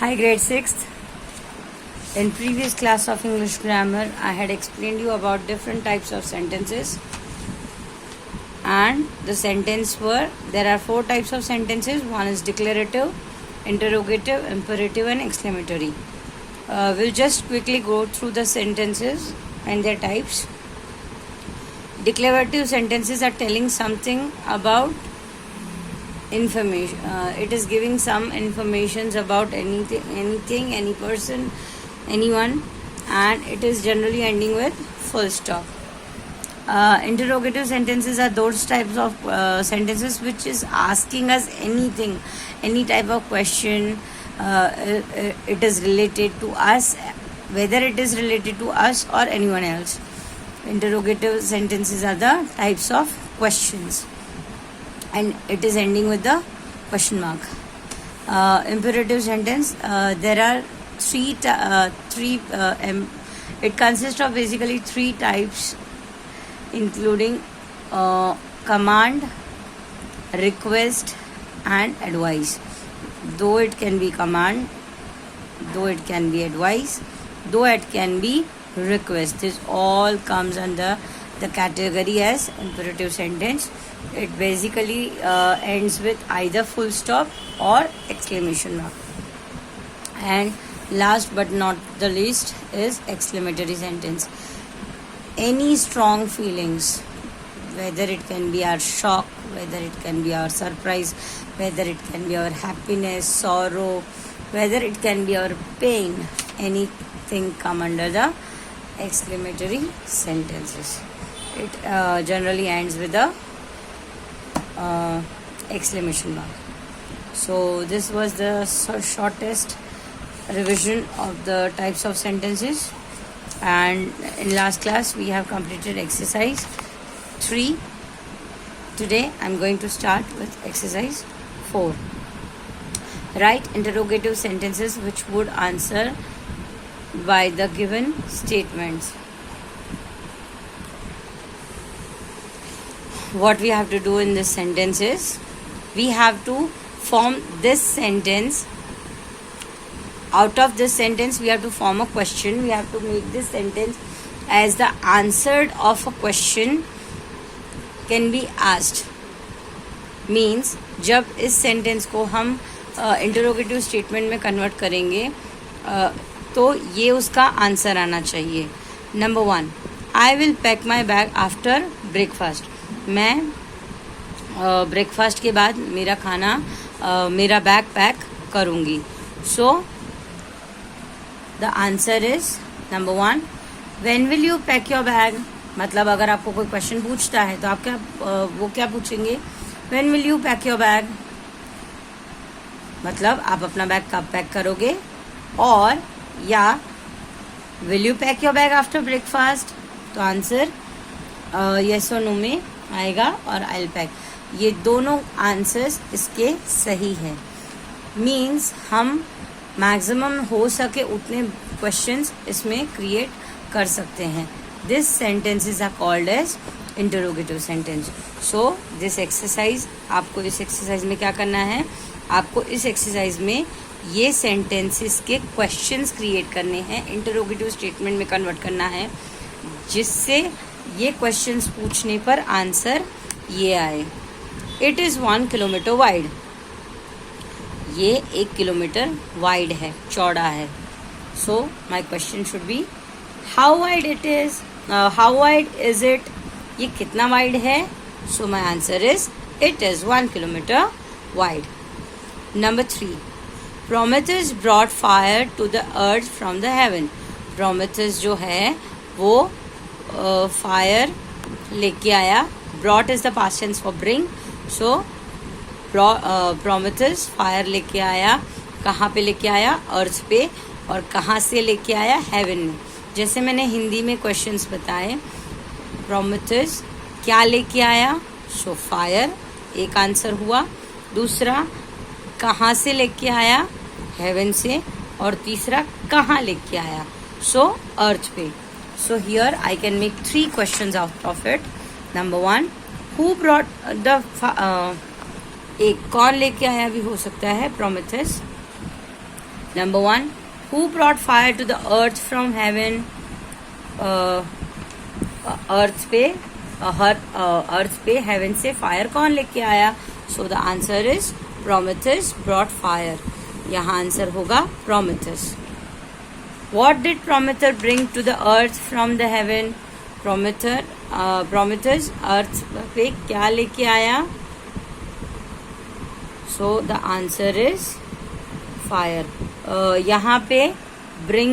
Hi, grade 6th. In previous class of English grammar, I had explained you about different types of sentences. And the sentence were, there are 4 types of sentences. One is declarative, interrogative, imperative and exclamatory. We'll just quickly go through the sentences and their types. Declarative sentences are telling something about information. It is giving some informations about anything, any person, anyone, and it is generally ending with full stop. Interrogative sentences are those types of sentences which is asking us anything, any type of question. It is related to us, whether it is related to us or anyone else. Interrogative sentences are the types of questions, and it is ending with the question mark. Imperative sentence, there are it consists of basically 3 types, including command, request and advice. Though it can be command, though it can be advice, though it can be request, this all comes under the category as imperative sentence. It basically ends with either full stop or exclamation mark. And last but not the least is exclamatory sentence. Any strong feelings, whether it can be our shock, whether it can be our surprise, whether it can be our happiness, sorrow, whether it can be our pain, anything come under the exclamatory sentences. It generally ends with a exclamation mark. So this was the shortest revision of the types of sentences, and in last class we have completed exercise 3. Today I am going to start with exercise 4. Write interrogative sentences which would answer by the given statements. What we have to do in this sentence is, we have to form this sentence. Out of this sentence we have to form a question. We have to make this sentence as the answer of a question can be asked. Means जब इस sentence को हम interrogative statement में convert करेंगे तो ये उसका answer आना चाहिए. Number 1, I will pack my bag after breakfast. मैं ब्रेकफास्ट के बाद मेरा बैग पैक करूँगी. सो the answer is number 1, when will you pack your bag. मतलब अगर आपको कोई क्वेश्चन पूछता है तो आप वो क्या पूछेंगे, when will you pack your bag. मतलब आप अपना बैग कब पैक करोगे, और या will you pack your bag after breakfast. तो आंसर यस और नो में आएगा, और आई विल पैक. ये दोनों आंसर्स इसके सही है. मीन्स हम मैक्सिमम हो सके उतने क्वेश्चंस इसमें क्रिएट कर सकते हैं. This sentences are called as interrogative sentence. So this exercise, आपको इस एक्सरसाइज में क्या करना है, आपको इस एक्सरसाइज में ये सेंटेंसेस के क्वेश्चंस क्रिएट करने हैं, इंटरोगेटिव स्टेटमेंट में कन्वर्ट करना है, जिससे ये क्वेश्चंस पूछने पर आंसर ये आए. It is 1 kilometre wide. ये 1 किलोमीटर वाइड है, चौड़ा है. So my question should be how wide it is, how wide is it. ये कितना वाइड है. So my answer is it is 1 kilometre wide. Number 3, Prometheus brought fire to the earth from the heaven. Prometheus जो है वो fire लेके आया. Brought is the past tense for bring. So Prometheus fire लेके आया. कहाँ पे लेके आया, अर्थ पे. और कहाँ से लेके आया, हेवन में. जैसे मैंने हिंदी में क्वेश्चंस बताए, प्रोमेथेस क्या लेके आया, सो फायर एक आंसर हुआ. दूसरा कहाँ से लेके आया, हेवन से. और तीसरा कहाँ लेके आया, सो अर्थ पे. So here I can make 3 questions out of it. Number 1, who brought the, एक कौन लेके आया भी हो सकता है, प्रोमेथेस. Number 1, who brought fire to the earth from heaven? अर्थ पे हेवन से फायर कौन लेके आया? सो the answer is Prometheus brought fire. यहाँ आंसर होगा Prometheus. What did Prometheus bring to the earth from the heaven? Prometheus अर्थ पे क्या लेके आया? So the answer is fire. यहाँ पे bring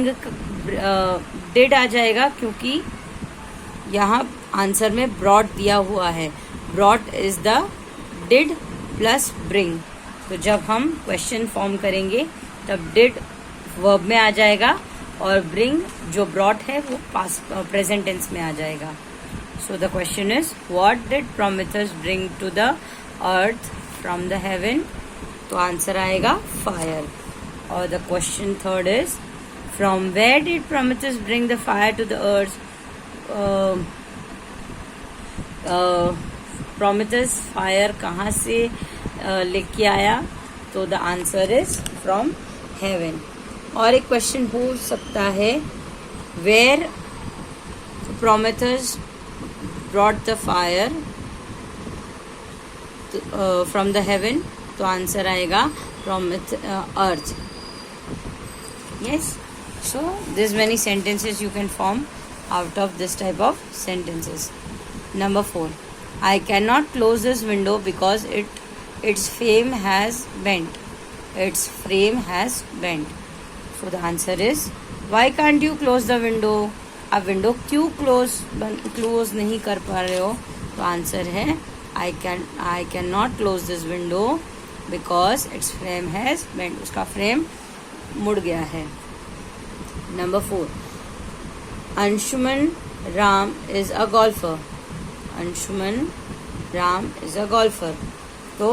did आ जाएगा क्योंकि यहाँ आंसर में brought दिया हुआ है. brought is the did plus bring. तो जब हम क्वेश्चन फॉर्म करेंगे तब did वर्ब में आ जाएगा और bring जो brought है वो पास्ट प्रेजेंट टेंस में आ जाएगा. So the question is what did Prometheus bring to the earth from the heaven? तो आंसर आएगा फायर. और the question third is from where did Prometheus bring the fire to the earth? Prometheus fire कहाँ से लेके आया? तो the answer is from heaven. और एक क्वेश्चन हो सकता है where Prometheus brought the fire from the heaven? तो आंसर आएगा earth. Yes. So this many sentences you can form out of this type of sentences. Number 4, I cannot close this window because its frame has bent. Its frame has bent. So the answer is why can't you close the window? आप window क्यों close नहीं कर पा रहे हो? तो answer है I cannot close this window because its frame has bent. उसका फ्रेम मुड़ गया है. Number 4, Anshuman Ram is a golfer. Anshuman Ram is a golfer. तो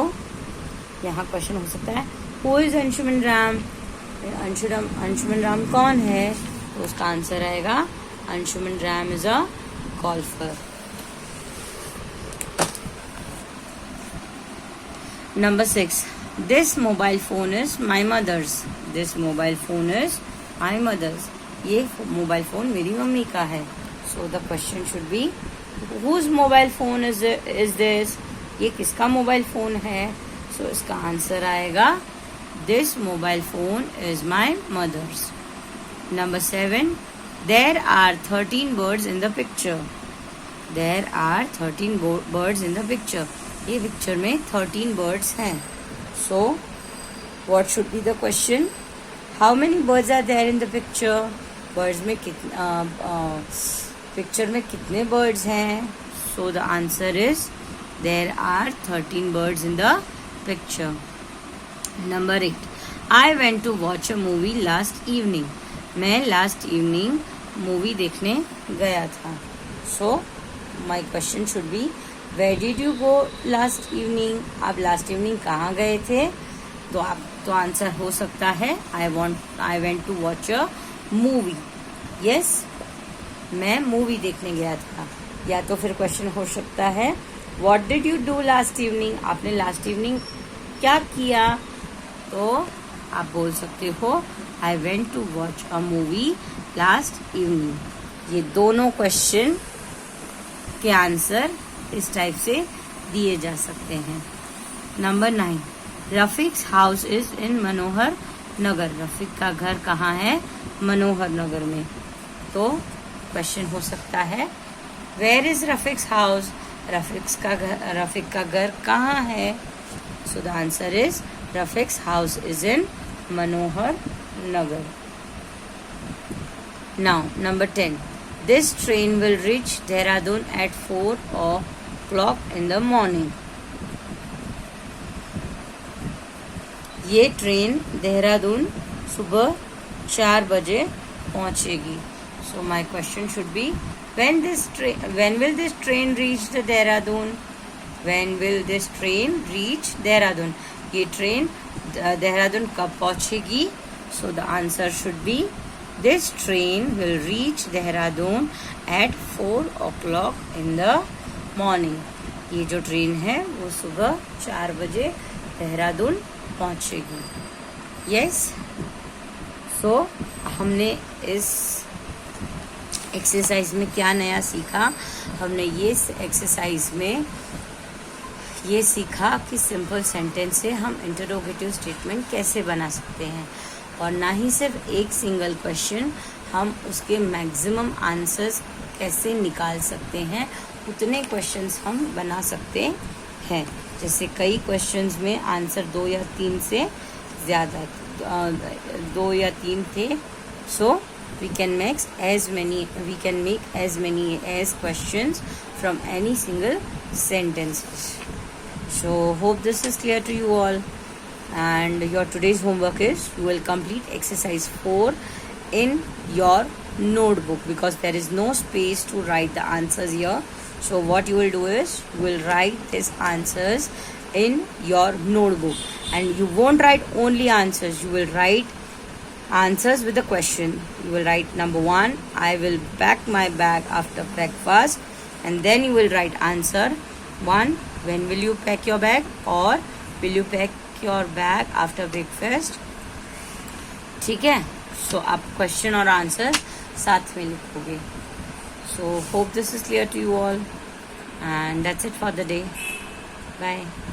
यहाँ क्वेश्चन हो सकता है Who is Anshuman Ram? Anshuman Ram कौन है? तो उसका आंसर आएगा Anshuman Ram is a golfer. Number 6, this mobile phone is my mother's. This mobile phone is my mother's. ये मोबाइल फोन मेरी मम्मी का है. So the question should be whose mobile phone is this? ये किसका mobile phone है? सो इसका answer आएगा this mobile phone is my mother's. Number 7, there are 13 birds in the picture. There are 13 birds in the picture. ये picture में 13 birds हैं. So what should be the question? How many birds are there in the picture? Birds में picture में कितने birds हैं? So the answer is there are 13 birds in the picture. Number 8, I went to watch a movie last evening. मैं last evening movie देखने गया था. So my question should be where did you go last evening? आप last evening कहाँ गए थे? तो answer हो सकता है I went to watch a movie. Yes, मैं मूवी देखने गया था. या तो फिर क्वेश्चन हो सकता है what did you do last evening? आपने लास्ट इवनिंग क्या किया? तो आप बोल सकते हो I went to watch a movie last evening. ये दोनों क्वेश्चन के आंसर इस टाइप से दिए जा सकते हैं. Number 9, रफीक्स house is in Manohar नगर. रफीक का घर कहाँ है? मनोहर नगर में. तो क्वेश्चन हो सकता है where is Rafiq's house? Rafiq का घर कहाँ है? So the answer is Rafiq's house is in Manohar Nagar. Now number 10, this train will reach Dehradun at 4 o'clock in the morning. ये ट्रेन देहरादून सुबह 4 बजे पहुंचेगी. So my question should be when will this train reach the Dehradun? When will this train reach Dehradun? ये train Dehradun कब पहुंचेगी? सो the answer should be this train will reach Dehradun at 4 o'clock in the morning. ये जो train है वो सुबह 4 बजे देहरादून पहुंचेगी. यस. सो हमने इस एक्सरसाइज में क्या नया सीखा? हमने ये एक्सरसाइज में ये सीखा कि सिंपल सेंटेंस से हम इंटरोगेटिव स्टेटमेंट कैसे बना सकते हैं, और ना ही सिर्फ एक सिंगल क्वेश्चन, हम उसके मैक्सिमम आंसर्स कैसे निकाल सकते हैं, उतने क्वेश्चंस हम बना सकते हैं। जैसे कई क्वेश्चंस में आंसर 2 या 3 से ज़्यादा 2 या 3 थे, सो we can make as many as questions from any single sentences. So hope this is clear to you all, and your today's homework is you will complete exercise 4 in your notebook, because there is no space to write the answers here. So what you will do is you will write these answers in your notebook, and you won't write only answers, you will write answers with a question. You will write number 1, I will pack my bag after breakfast, and then you will write answer 1, when will you pack your bag, or will you pack your bag after breakfast. ठीक है? So आप question और answer साथ में लिखोगे. So hope this is clear to you all, and that's it for the day. Bye.